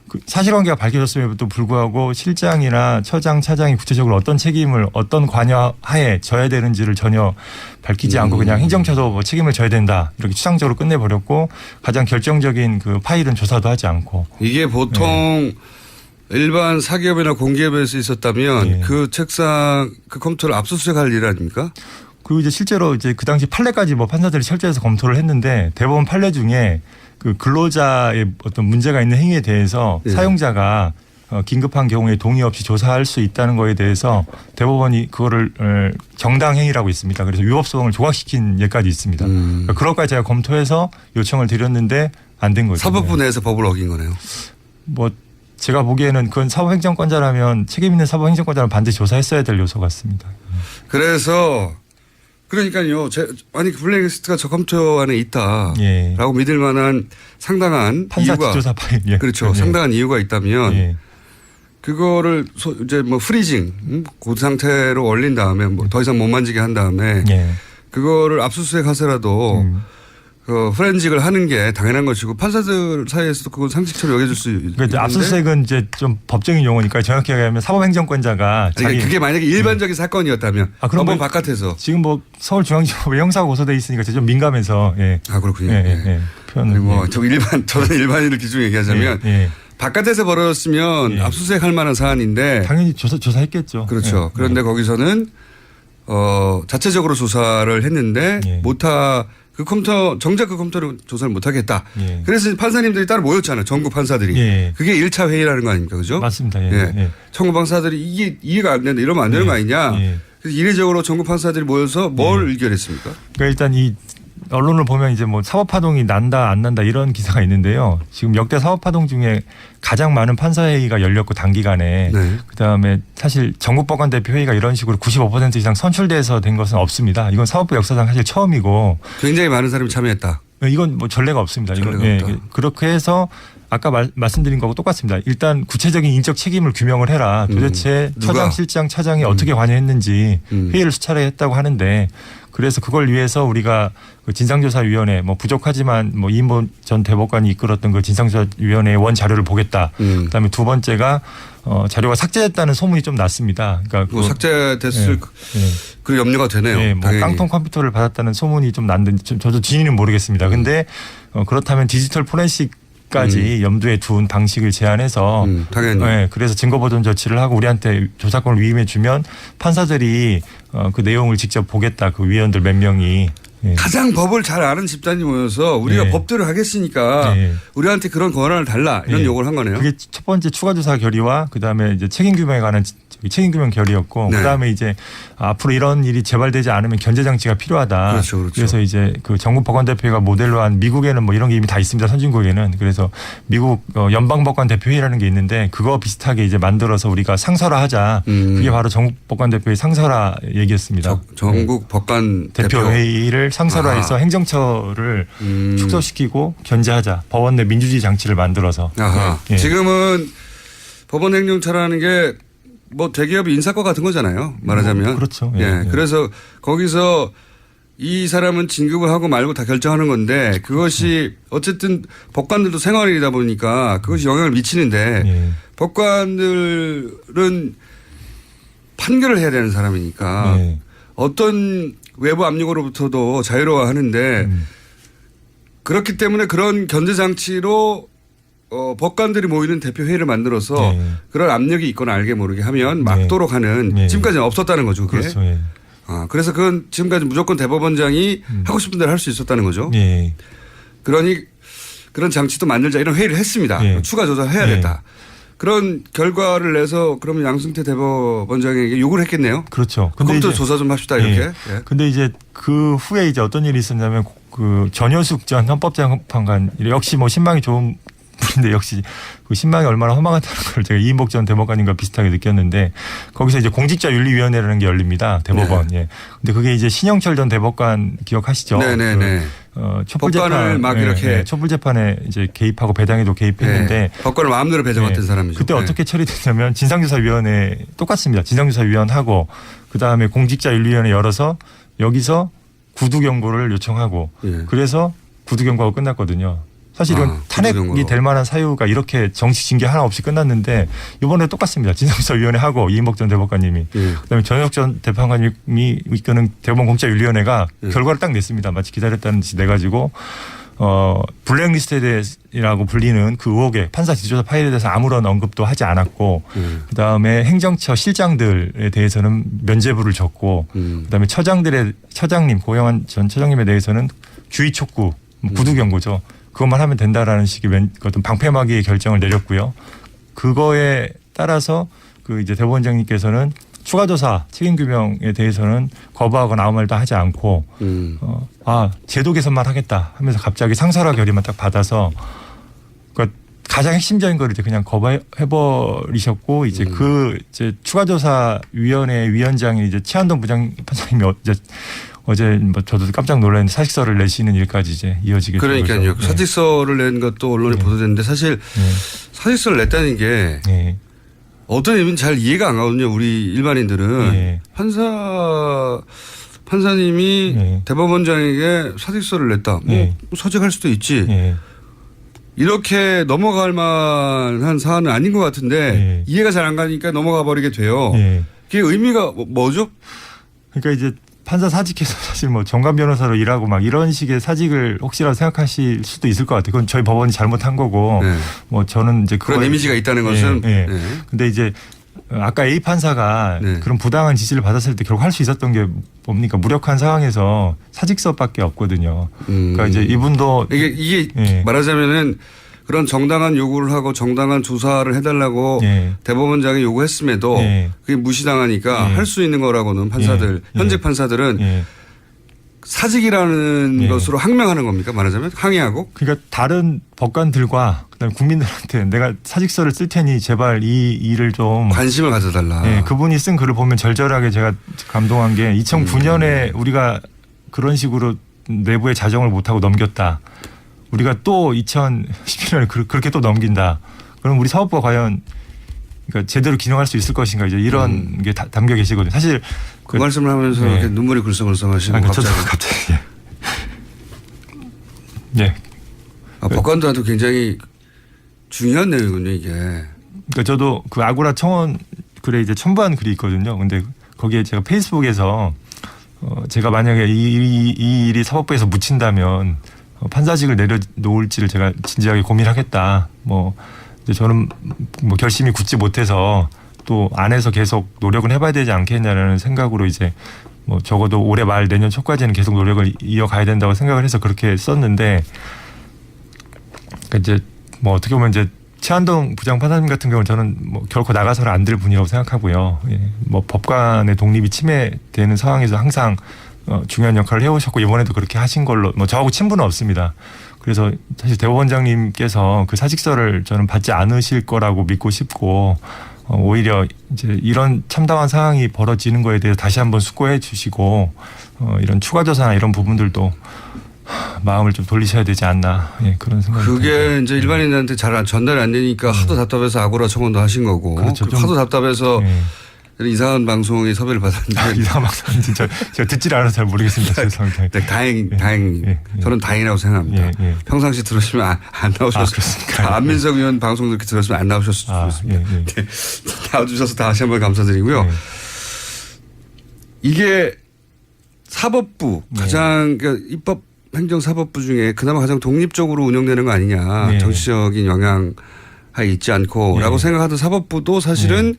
그 사실관계가 밝혀졌음에도 불구하고 실장이나 처장, 차장이 구체적으로 어떤 책임을 어떤 관여하에 져야 되는지를 전혀 밝히지 않고 그냥 행정처도 뭐 책임을 져야 된다 이렇게 추상적으로 끝내버렸고 가장 결정적인 그 파일은 조사도 하지 않고. 이게 보통 일반 사기업이나 공기업에서 있었다면 그 책상 그 컴퓨터를 압수수색할 일 아닙니까? 그리고 이제 실제로 이제 그 당시 판례까지 뭐 판사들이 철저해서 검토를 했는데 대법원 판례 중에 그 근로자의 어떤 문제가 있는 행위에 대해서 사용자가 긴급한 경우에 동의 없이 조사할 수 있다는 거에 대해서 대법원이 그거를 정당 행위라고 있습니다. 그래서 위법성을 조각시킨 예까지 있습니다. 그러니까 그런 것까지 제가 검토해서 요청을 드렸는데 안 된 거죠. 사법부 내에서 법을 어긴 거네요. 뭐 제가 보기에는 그건 사법행정권자라면 책임 있는 사법행정권자라면 반드시 조사했어야 될 요소 같습니다. 그래서 그러니까요. 아니 블랙리스트가 저 컴퓨터 안에 있다라고 믿을 만한 상당한 판사 이유가 뒷조사 파일. 그렇죠. 상당한 이유가 있다면 그거를 이제 뭐 프리징 그 상태로 얼린 다음에 뭐 더 이상 못 만지게 한 다음에 그거를 압수수색하서라도 그 포렌식을 하는 게 당연한 것이고 판사들 사이에서도 그건 상식처럼 여겨질 수 있는데 압수수색은 이제 좀 법적인 용어니까 정확히 얘기하면 사법행정권자가 자기 그게 만약에 일반적인 사건이었다면 그럼 법원 바깥에서 지금 뭐 서울중앙지법에 형사가 고소돼 있으니까 좀 민감해서 그렇군요. 그리고 저는 일반인을 기준 얘기하자면 바깥에서 벌어졌으면 압수수색할 만한 사안인데 당연히 조사했겠죠. 그렇죠. 그런데 거기서는 자체적으로 조사를 했는데 그 컴퓨터 정작 그 컴퓨터를 조사를 못하겠다. 그래서 판사님들이 따로 모였잖아요. 전국 판사들이. 그게 1차 회의라는 거 아닙니까? 그죠? 맞습니다. 전국 판사들이 이게 이해가 안 된다. 이러면 안 되는 거 아니냐. 그래서 이례적으로 전국 판사들이 모여서 뭘 의결했습니까? 그러니까 일단 이 언론을 보면 이제 뭐 사법파동이 난다 안 난다 이런 기사가 있는데요. 지금 역대 사법파동 중에 가장 많은 판사회의가 열렸고 단기간에 그다음에 사실 전국법관 대표회의가 이런 식으로 95% 이상 선출돼서 된 것은 없습니다. 이건 사법부 역사상 사실 처음이고 굉장히 많은 사람이 참여했다. 이건 뭐 전례가 없습니다. 이건 그렇게 해서 아까 말씀드린 거하고 똑같습니다. 일단 구체적인 인적 책임을 규명을 해라. 도대체 처장, 실장, 차장이 어떻게 관여했는지 회의를 수차례 했다고 하는데 그래서 그걸 위해서 우리가 그 진상조사위원회 뭐 부족하지만 뭐 이인복 전 대법관이 이끌었던 그 진상조사위원회의 원 자료를 보겠다. 그다음에 두 번째가 자료가 삭제됐다는 소문이 좀 났습니다. 그러니까 뭐 삭제됐을 그 염려가 되네요. 뭐 깡통 컴퓨터를 받았다는 소문이 좀 났는데 저도 진위는 모르겠습니다. 근데 그렇다면 디지털 포렌식 까지 염두에 둔 방식을 제안해서 당연히. 그래서 증거보존 조치를 하고 우리한테 조사권을 위임해 주면 판사들이 그 내용을 직접 보겠다. 그 위원들 몇 명이. 가장 법을 잘 아는 집단이 모여서 우리가 법대로 하겠으니까 우리한테 그런 권한을 달라 이런 요구를 한 거네요. 그게 첫 번째 추가조사 결의와 그다음에 이제 책임규명에 관한 책임규명 결의였고 그다음에 이제 앞으로 이런 일이 재발되지 않으면 견제장치가 필요하다. 그렇죠. 그래서 이제 그 전국법관대표회가 모델로 한 미국에는 뭐 이런 게 이미 다 있습니다. 선진국에는. 그래서 미국 연방법관대표회의라는 게 있는데 그거 비슷하게 이제 만들어서 우리가 상설화하자. 그게 바로 전국법관대표회 상설화 얘기였습니다. 전국법관대표회의를 상설화해서 행정처를 축소시키고 견제하자. 법원 내 민주주의 장치를 만들어서. 지금은 법원 행정처라는 게 뭐 대기업의 인사과 같은 거잖아요. 말하자면. 그렇죠. 그래서 거기서 이 사람은 진급을 하고 말고 다 결정하는 건데 그것이 어쨌든 법관들도 생활이다 보니까 그것이 영향을 미치는데 법관들은 판결을 해야 되는 사람이니까 어떤 외부 압력으로부터도 자유로워하는데 그렇기 때문에 그런 견제 장치로 법관들이 모이는 대표회의를 만들어서 네. 그런 압력이 있거나 알게 모르게 하면 막도록 하는 네. 지금까지는 없었다는 거죠. 그게. 그렇죠. 예. 그래서 그건 지금까지 무조건 대법원장이 하고 싶은 대로 할 수 있었다는 거죠. 예. 그러니 그런 장치도 만들자 이런 회의를 했습니다. 예. 추가 조사해야겠다. 그런 결과를 내서 그러면 양승태 대법원장에게 요구를 했겠네요. 그렇죠. 컴퓨터 조사 좀 합시다 이렇게. 예. 근데 이제 그 후에 이제 어떤 일이 있었냐면 그 전효숙 전 헌법재판관 역시 뭐 신망이 좋은 분인데 역시 그 신망이 얼마나 허망하다는 걸 제가 이인복 전 대법관님과 비슷하게 느꼈는데 거기서 이제 공직자윤리위원회라는 게 열립니다. 대법원. 예. 근데 그게 이제 신영철 전 대법관 기억하시죠? 네네네. 법관을 막 이렇게 촛불 재판에 이제 개입하고 배당에도 개입했는데 법관을 마음대로 배정했던 사람이죠. 그때 어떻게 처리됐냐면 진상조사위원회 똑같습니다. 진상조사위원하고 그 다음에 공직자윤리위원회 열어서 여기서 구두 경고를 요청하고 그래서 구두 경고하고 끝났거든요. 사실 이건 탄핵이 될 만한 사유가 이렇게 정치 징계 하나 없이 끝났는데 이번에 똑같습니다. 진상조사위원회 하고 이인복 전 대법관님이 그다음에 전효숙 전 대법관님이 이끄는 대법원 공직자윤리위원회가 결과를 딱 냈습니다. 마치 기다렸다는 듯이 내가지고 블랙리스트라고 불리는 그 의혹에 판사 지조사 파일에 대해서 아무런 언급도 하지 않았고 그다음에 행정처 실장들에 대해서는 면죄부를 줬고 그다음에 처장님 고영한 전 처장님에 대해서는 주의 촉구 구두 경고죠. 그것만 하면 된다라는 식의 어떤 방패막이의 결정을 내렸고요. 그거에 따라서 그 이제 대법원장님께서는 추가 조사 책임 규명에 대해서는 거부하거나 아무 말도 하지 않고 제도 개선만 하겠다 하면서 갑자기 상설화 결의만 딱 받아서 그러니까 가장 핵심적인 거를 이제 그냥 거부해 버리셨고 이제 그 이제 추가 조사 위원회 위원장이 이제 최한동 부장판사님이 어제 뭐 저도 깜짝 놀랐는데 사직서를 내시는 일까지 이제 이어지게 된 거죠. 그러니까요. 사직서를 낸 것도 언론에 보도됐는데 사실 사직서를 냈다는 게 어떤 의미는 잘 이해가 안 가거든요. 우리 일반인들은 판사님이 대법원장에게 사직서를 냈다. 뭐 사직할 수도 있지. 이렇게 넘어갈 만한 사안은 아닌 것 같은데 이해가 잘 안 가니까 넘어가 버리게 돼요. 그게 의미가 뭐죠? 그러니까 이제 판사 사직해서 사실 뭐 정관 변호사로 일하고 막 이런 식의 사직을 혹시라도 생각하실 수도 있을 것 같아요. 그건 저희 법원이 잘못한 거고 뭐 저는 이제 그런 이미지가 있다는 것은. 근데 이제 아까 A 판사가 그런 부당한 지시를 받았을 때 결국 할 수 있었던 게 뭡니까? 무력한 상황에서 사직서밖에 없거든요. 그러니까 이제 이분도 이게 말하자면은 그런 정당한 요구를 하고 정당한 조사를 해달라고 대법원장이 요구했음에도 그게 무시당하니까 할 수 있는 거라고는 판사들 현직 판사들은 사직이라는 것으로 항명하는 겁니까? 말하자면 항의하고. 그러니까 다른 법관들과 그다음에 국민들한테 내가 사직서를 쓸 테니 제발 이 일을 좀 관심을 가져달라. 그분이 쓴 글을 보면 절절하게 제가 감동한 게 2009년에 우리가 그런 식으로 내부의 자정을 못하고 넘겼다. 우리가 또 2011년에 그렇게 또 넘긴다. 그럼 우리 사법부가 과연 그러니까 제대로 기능할 수 있을 것인가 이제 이런 게 담겨 계시거든요. 사실 그 말씀을 하면서 이렇게 눈물이 글썽글썽하시고 갑자기. 법관들한테 굉장히 중요한 내용이군요 이게. 그러니까 저도 그 아고라 청원 글에 이제 첨부한 글이 있거든요. 근데 거기에 제가 페이스북에서 제가 만약에 이 일이 사법부에서 묻힌다면 판사직을 내려놓을지를 제가 진지하게 고민하겠다. 저는 결심이 굳지 못해서 또 안에서 계속 노력은 해봐야 되지 않겠냐는 생각으로 이제 적어도 올해 말 내년 초까지는 계속 노력을 이어가야 된다고 생각을 해서 그렇게 썼는데 그러니까 이제 어떻게 보면 이제 최한동 부장판사님 같은 경우는 저는 결코 나가서는 안 될 분이라고 생각하고요. 법관의 독립이 침해되는 상황에서 항상 중요한 역할을 해오셨고 이번에도 그렇게 하신 걸로 저하고 친분은 없습니다. 그래서 사실 대법원장님께서 그 사직서를 저는 받지 않으실 거라고 믿고 싶고 오히려 이제 이런 참담한 상황이 벌어지는 거에 대해서 다시 한번 숙고해 주시고 이런 추가 조사나 이런 부분들도 마음을 좀 돌리셔야 되지 않나 그런 생각이 그게 듭니다. 이제 일반인한테 잘 전달이 안 되니까 하도 답답해서 아고라 청원도 하신 거고 그렇죠. 하도 답답해서 이상한 방송에 섭외를 받았는데 이상한 방송 진짜 제가 듣질 않아서 잘 모르겠습니다. 죄송합니다. 다행 저는 다행이라고 생각합니다. 평상시 들으시면 안 나오셨습니다. 안민석 의원 방송 이렇게 들었으면 안 나오셨을 수도 있습니다. 나와주셔서 다시 한번 감사드리고요. 이게 사법부 가장 그러니까 입법 행정사법부 중에 그나마 가장 독립적으로 운영되는 거 아니냐. 정치적인 영향이 있지 않고라고 생각하던 사법부도 사실은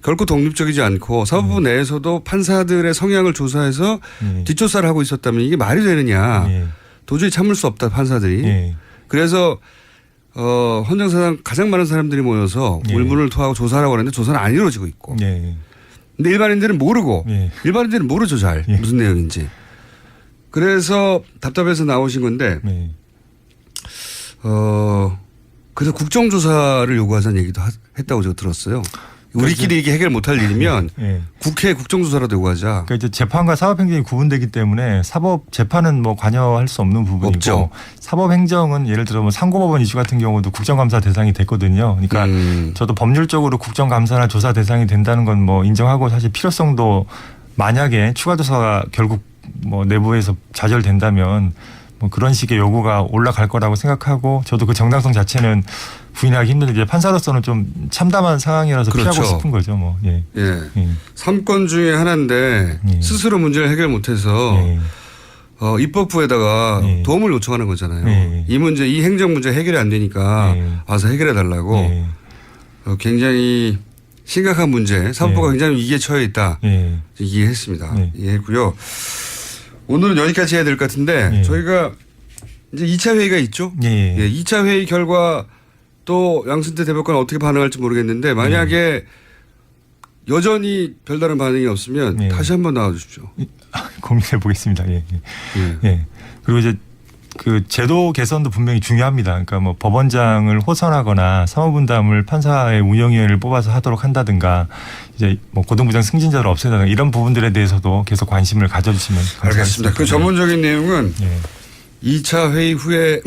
결코 독립적이지 않고 사법부 내에서도 판사들의 성향을 조사해서 뒷조사를 하고 있었다면 이게 말이 되느냐. 도저히 참을 수 없다 판사들이. 그래서 헌정사상 가장 많은 사람들이 모여서 물문을 토하고 조사하라고 하는데 조사는 안 이루어지고 있고. 근데 일반인들은 모르고 일반인들은 모르죠 잘 무슨 내용인지. 그래서 답답해서 나오신 건데 그래서 국정조사를 요구하자는 얘기도 했다고 제가 들었어요. 우리끼리 이게 해결 못할 일이면 국회 국정조사라도 요구하자. 그러니까 이제 재판과 사법행정이 구분되기 때문에 사법 재판은 뭐 관여할 수 없는 부분이고 없죠. 사법행정은 예를 들어 뭐 상고법원 이슈 같은 경우도 국정감사 대상이 됐거든요. 그러니까 저도 법률적으로 국정감사나 조사 대상이 된다는 건 뭐 인정하고 사실 필요성도 만약에 추가 조사가 결국 뭐 내부에서 좌절된다면 뭐 그런 식의 요구가 올라갈 거라고 생각하고 저도 그 정당성 자체는 부인하기 힘든데 판사로서는 좀 참담한 상황이라서 피하고 싶은 거죠. 뭐. 3건 중에 하나인데 스스로 문제를 해결 못해서 입법부에다가 도움을 요청하는 거잖아요. 이 문제, 이 행정 문제 해결이 안 되니까 와서 해결해 달라고 굉장히 심각한 문제, 사법부가 굉장히 위기에 처해 있다. 이해했습니다. 이해했고요. 오늘은 여기까지 해야 될 것 같은데 저희가 이제 2차 회의가 있죠. 2차 회의 결과 또 양승태 대법관 어떻게 반응할지 모르겠는데 만약에 여전히 별다른 반응이 없으면 다시 한번 나와 주십시오. 고민해 보겠습니다. 그리고 이제 그 제도 개선도 분명히 중요합니다. 그러니까 뭐 법원장을 호선하거나 사무분담을 판사의 운영위원회를 뽑아서 하도록 한다든가 이제 뭐 고등부장 승진자를 없애다든가 이런 부분들에 대해서도 계속 관심을 가져주시면 감사하겠습니다. 알겠습니다. 그 전문적인 내용은 2차 회의 후에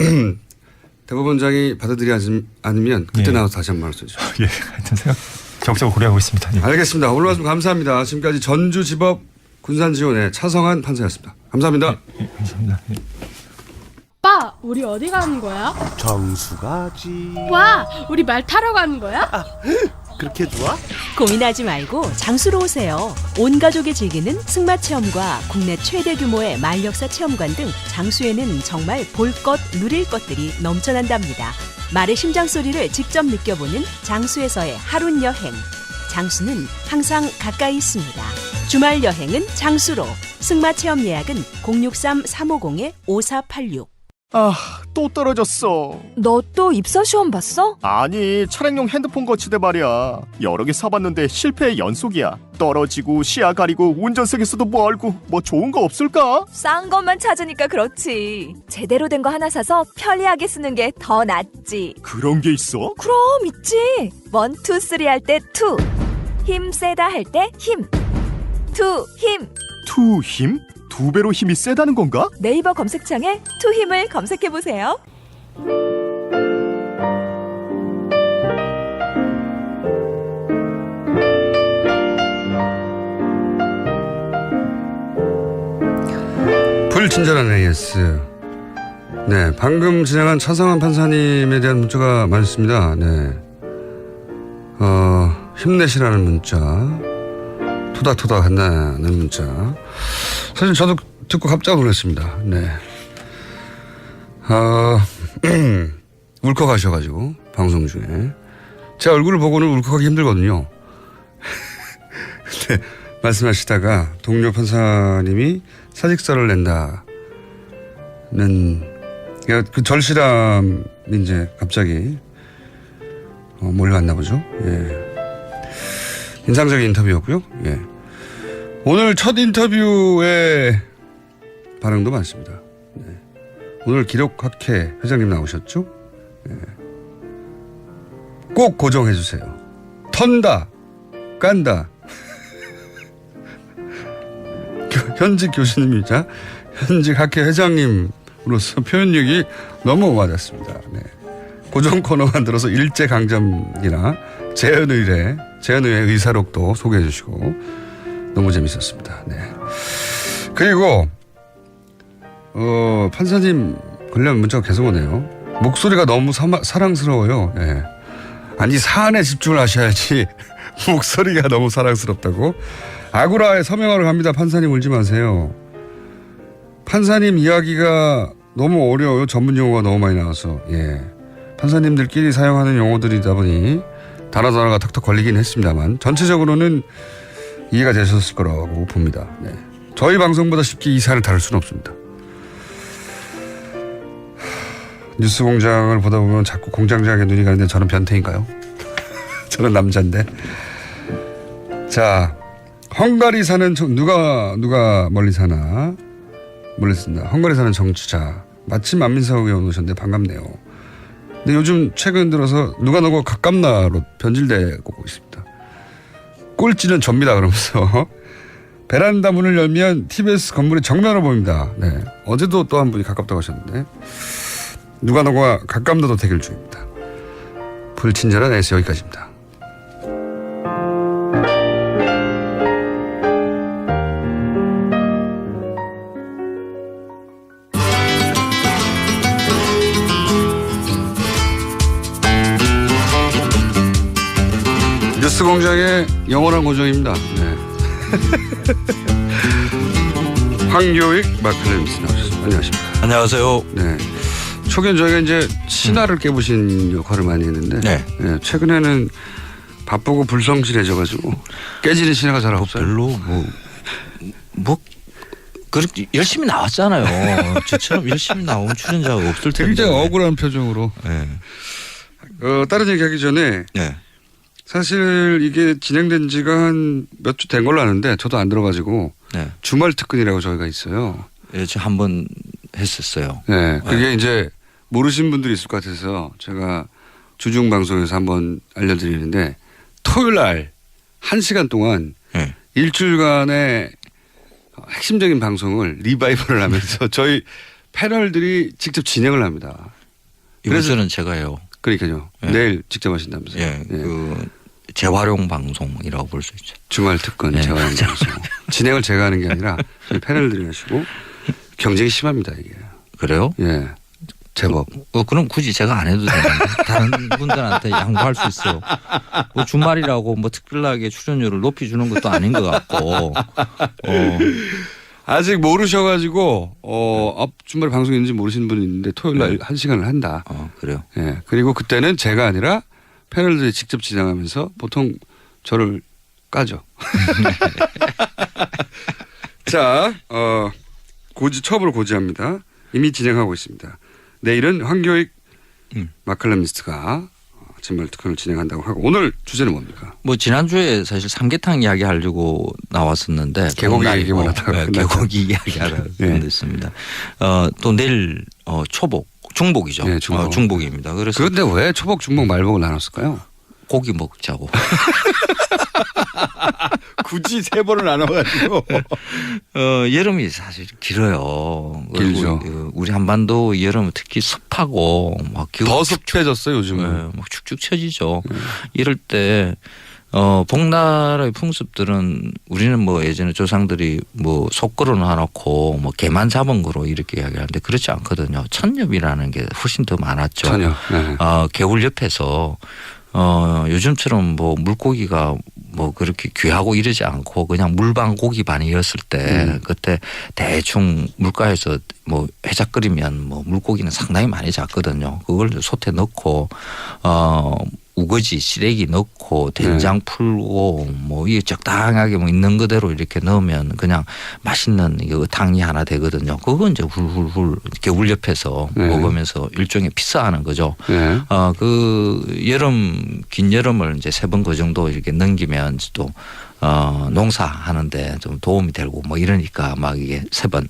대법원장이 받아들이지 않으면 그때 나와서 다시 한번 말씀해 주십시오. 하여튼 생각 적극적으로 고려하고 있습니다. 알겠습니다. 오늘 말씀 감사합니다. 지금까지 전주지법 군산지원의 차성한 판사였습니다. 감사합니다. 감사합니다. 오빠, 우리 어디 가는 거야? 정수 가지. 와, 우리 말 타러 가는 거야? 그렇게 좋아? 고민하지 말고 장수로 오세요. 온 가족이 즐기는 승마 체험과 국내 최대 규모의 말역사 체험관 등 장수에는 정말 볼 것, 누릴 것들이 넘쳐난답니다. 말의 심장 소리를 직접 느껴보는 장수에서의 하룬 여행. 장수는 항상 가까이 있습니다. 주말 여행은 장수로. 승마 체험 예약은 063-350-5486. 또 떨어졌어. 너 또 입사 시험 봤어? 아니, 차량용 핸드폰 거치대 말이야. 여러 개 사봤는데 실패의 연속이야. 떨어지고 시야 가리고 운전석에서도 멀고 뭐 좋은 거 없을까? 싼 것만 찾으니까 그렇지. 제대로 된 거 하나 사서 편리하게 쓰는 게 더 낫지. 그런 게 있어? 그럼 있지. 1, 2, 3 할 때 2. 힘 세다 할 때 힘. 2, 힘. 2 힘? 2배로 힘이 세다는 건가? 네이버 검색창에 2 힘을 검색해보세요. 불친절한 AS. 네, 방금 진행한 차성한 판사님에 대한 문자가 많습니다. 네, 힘내시라는 문자, 토닥토닥 한다는 문자. 사실 저도 듣고 깜짝 놀랐습니다. 네, 울컥하셔가지고 방송 중에 제 얼굴을 보고는 울컥하기 힘들거든요. 근데 말씀하시다가 동료 판사님이 사직서를 낸다는 그 절실함이 이제 갑자기 몰려왔나 보죠. 인상적인 인터뷰였고요. 오늘 첫 인터뷰에 반응도 많습니다. 오늘 기록학회 회장님 나오셨죠? 꼭 고정해 주세요. 턴다, 깐다. 현직 교수님이자 현직 학회 회장님으로서 표현력이 너무 맞았습니다. 고정 코너 만들어서 일제강점기나 재연의회 의사록도 소개해 주시고 너무 재밌었습니다. 그리고 판사님 관련 문자가 계속 오네요. 목소리가 너무 사랑스러워요. 아니 사안에 집중을 하셔야지 목소리가 너무 사랑스럽다고. 아구라에 서명하러 갑니다. 판사님 울지 마세요. 판사님 이야기가 너무 어려워요. 전문 용어가 너무 많이 나와서. 예. 판사님들끼리 사용하는 용어들이다 보니 단어가 턱턱 걸리긴 했습니다만 전체적으로는 이해가 되셨을 거라고 봅니다. 네. 저희 방송보다 쉽게 이 사안을 다룰 수는 없습니다. 뉴스공장을 보다 보면 자꾸 공장장에 눈이 가는데 저는 변태인가요? 저는 남자인데. 자, 헝가리 사는 누가 멀리 사나 멀리 쓴다. 헝가리 사는 정치자. 마침 안민석 의원 오셨는데 반갑네요. 근데 요즘 최근 들어서 누가 너고 가깝나로 변질되고 있습니다. 꼴찌는 접니다 그러면서 베란다 문을 열면 TBS 건물의 정면으로 보입니다. 네. 어제도 또 한 분이 가깝다고 하셨는데 누가 너가 가깝나도 대결 중입니다. 불친절한 S 여기까지입니다. 뉴스공장의 영원한 고정입니다. 네. 황교익 마클레임스 나오셨습니다. 안녕하십니까. 안녕하세요. 네. 초기엔 저희가 이제 신화를 깨부신 역할을 많이 했는데 네. 최근에는 바쁘고 불성실해져가지고 깨지는 신화가 잘 없어요. 별로 그렇게 열심히 나왔잖아요. 저처럼 열심히 나온 출연자가 없을 텐데. 굉장히 억울한 표정으로. 네. 다른 얘기하기 전에 네. 사실 이게 진행된 지가 한 몇 주 된 걸로 아는데 저도 안 들어가지고 네. 주말 특근이라고 저희가 있어요. 예, 저 한 번 했었어요. 네, 그게 이제 모르신 분들이 있을 것 같아서 제가 주중 방송에서 한번 알려드리는데 토요일 날 1시간 동안 네. 일주일간의 핵심적인 방송을 리바이벌을 하면서 저희 패널들이 직접 진행을 합니다. 이번 주는 제가 해요. 그러니까요. 네. 내일 직접 하신다면서요. 예, 그 재활용 방송이라고 볼 수 있죠. 주말 특근 네. 재활용 방송. 진행을 제가 하는 게 아니라 저희 패널들이 하시고 경쟁이 심합니다 이게. 그래요? 예. 제법. 그럼 굳이 제가 안 해도 되는데 다른 분들한테 양보할 수 있어요. 뭐 주말이라고 뭐 특별하게 출연료를 높여주는 것도 아닌 것 같고. 아직 모르셔가지고 주말에 방송이 있는지 모르시는 분이 있는데 토요일 날 1시간을 한다. 그래요? 예. 그리고 그때는 제가 아니라 패널들이 직접 진행하면서 보통 저를 까죠. 자, 처음으로 고지합니다. 이미 진행하고 있습니다. 내일은 황교익 마클레미스트가 진말 특허를 진행한다고 하고 오늘 주제는 뭡니까? 뭐 지난주에 사실 삼계탕 이야기 하려고 나왔었는데 개고기 얘기만 하다가 개고기 이야기 하려고 했습니다. 또 내일 중복이죠. 네, 중복입니다. 그래서 그런데 왜 초복, 중복, 말복을 나눴을까요? 고기 먹자고. 굳이 3번을 나눠가지고. 여름이 사실 길어요. 길죠. 우리 한반도 여름은 특히 습하고 막 더 습해졌어요 요즘은. 네, 막 축축 처지죠. 이럴 때 복나라의 풍습들은 우리는 뭐 예전에 조상들이 뭐 속 걸어놔놓고 뭐 개만 잡은 거로 이렇게 이야기하는데 그렇지 않거든요. 천엽이라는 게 훨씬 더 많았죠. 천엽. 네. 개울 옆에서 요즘처럼 뭐 물고기가 뭐 그렇게 귀하고 이러지 않고 그냥 물반 고기 반이었을 때 그때 대충 물가에서 뭐 해작거리면 뭐 물고기는 상당히 많이 잡거든요. 그걸 솥에 넣고 우거지, 시래기 넣고 된장 풀고 뭐 이게 적당하게 뭐 있는 그대로 이렇게 넣으면 그냥 맛있는 이거 탕이 하나 되거든요. 그거 이제 훌훌훌 겨울 옆에서 먹으면서 일종의 피싸하는 거죠. 그 긴 여름을 이제 3번 그 정도 이렇게 넘기면 또 농사하는데 좀 도움이 되고 뭐 이러니까 막 이게 3번.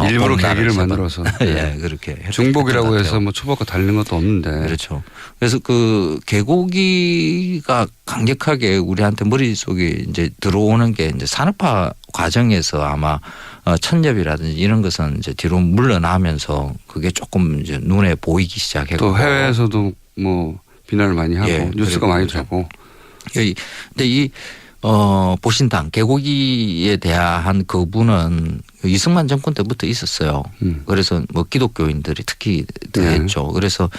일부러 계기를 만들어서. 예, 그렇게. 중복이라고 해서 뭐 초복과 다른 것도 없는데. 그렇죠. 그래서 그 개고기가 강력하게 우리한테 머릿속에 이제 들어오는 게 이제 산업화 과정에서 아마 천엽이라든지 이런 것은 이제 뒤로 물러나면서 그게 조금 이제 눈에 보이기 시작했고. 또 해외에서도 뭐 비난을 많이 하고 뉴스가 많이 되고. 근데 보신당 개고기에 대한 거부는 이승만 정권 때부터 있었어요. 그래서 뭐 기독교인들이 특히 했죠. 그래서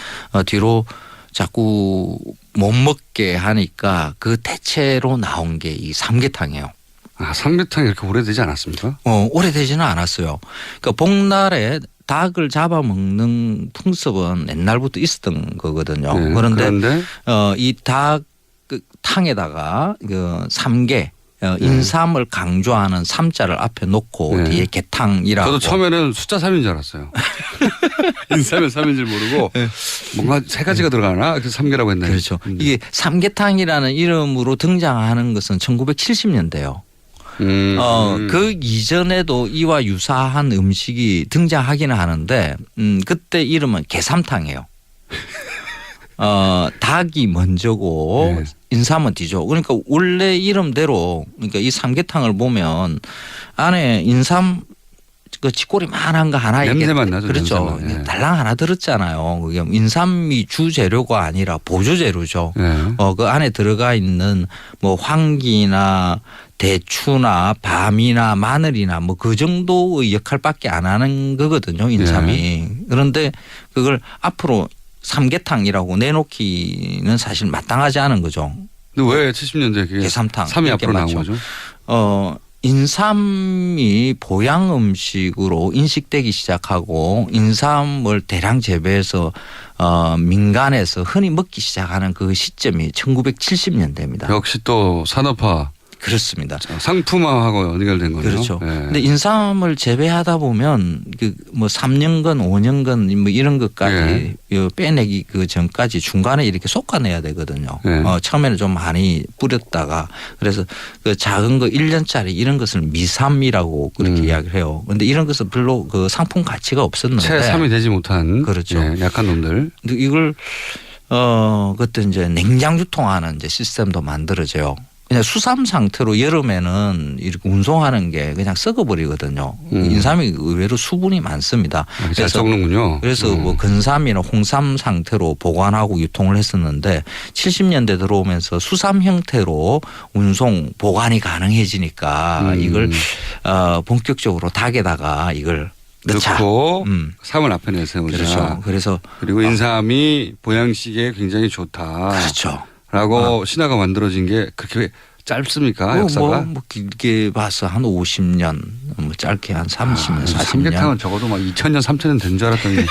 뒤로 자꾸 못 먹게 하니까 그 대체로 나온 게 이 삼계탕이에요. 아, 삼계탕이 이렇게 오래되지 않았습니까? 오래되지는 않았어요. 그러니까 복날에 닭을 잡아먹는 풍습은 옛날부터 있었던 거거든요. 네, 그런데 이 닭 탕에다가 그 삼계 인삼을 강조하는 삼자를 앞에 놓고 뒤에 개탕이라고. 저도 처음에는 숫자 3인 줄 알았어요. 인삼에 3인 줄 모르고 뭔가 세 가지가 들어가나? 그래서 삼계라고 했나요? 그렇죠. 이게 삼계탕이라는 이름으로 등장하는 것은 1970년대요. 그 이전에도 이와 유사한 음식이 등장하기는 하는데 그때 이름은 개삼탕이에요. 닭이 먼저고 인삼은 뒤죠. 그러니까 원래 이름대로 그러니까 이 삼계탕을 보면 안에 인삼 그 쥐꼬리만한 거 하나 냄새만 나죠. 그렇죠. 냄새만. 달랑 하나 들었잖아요. 그게 인삼이 주 재료가 아니라 보조 재료죠. 그 안에 들어가 있는 뭐 황기나 대추나 밤이나 마늘이나 뭐 그 정도의 역할밖에 안 하는 거거든요. 인삼이. 그런데 그걸 앞으로 삼계탕이라고 내놓기는 사실 마땅하지 않은 거죠. 근데 왜 70년대에 그게 개삼탕 3이 앞으로 나온 거죠? 인삼이 보양 음식으로 인식되기 시작하고 인삼을 대량 재배해서 민간에서 흔히 먹기 시작하는 그 시점이 1970년대입니다. 역시 또 산업화. 그렇습니다. 상품화하고 연결된 거죠. 그렇죠. 그런데 인삼을 재배하다 보면 그 뭐 3년간 5년간 뭐 이런 것까지 빼내기 그 전까지 중간에 이렇게 솎아내야 되거든요. 처음에는 좀 많이 뿌렸다가 그래서 그 작은 거 1년짜리 이런 것을 미삼이라고 그렇게 이야기를 해요. 그런데 이런 것은 별로 그 상품 가치가 없었는데 채3이 되지 못한 그렇죠. 약한 놈들. 근데 이걸 그때 이제 냉장 유통하는 이제 시스템도 만들어져요. 그냥 수삼 상태로 여름에는 이렇게 운송하는 게 그냥 썩어버리거든요. 인삼이 의외로 수분이 많습니다. 잘 썩는군요. 그래서 뭐 근삼이나 홍삼 상태로 보관하고 유통을 했었는데 70년대 들어오면서 수삼 형태로 운송 보관이 가능해지니까 이걸 본격적으로 닭에다가 이걸 넣고 삼을 앞에 내세우자. 그렇죠. 그래서 그리고 인삼이 보양식에 굉장히 좋다. 그렇죠. 라고 신화가 만들어진 게 그렇게 짧습니까? 역사가? 뭐 길게 봐서 한 50년, 뭐 짧게 한 30년, 40년. 삼계탕은 적어도 막 2000년, 3000년 된 줄 알았더니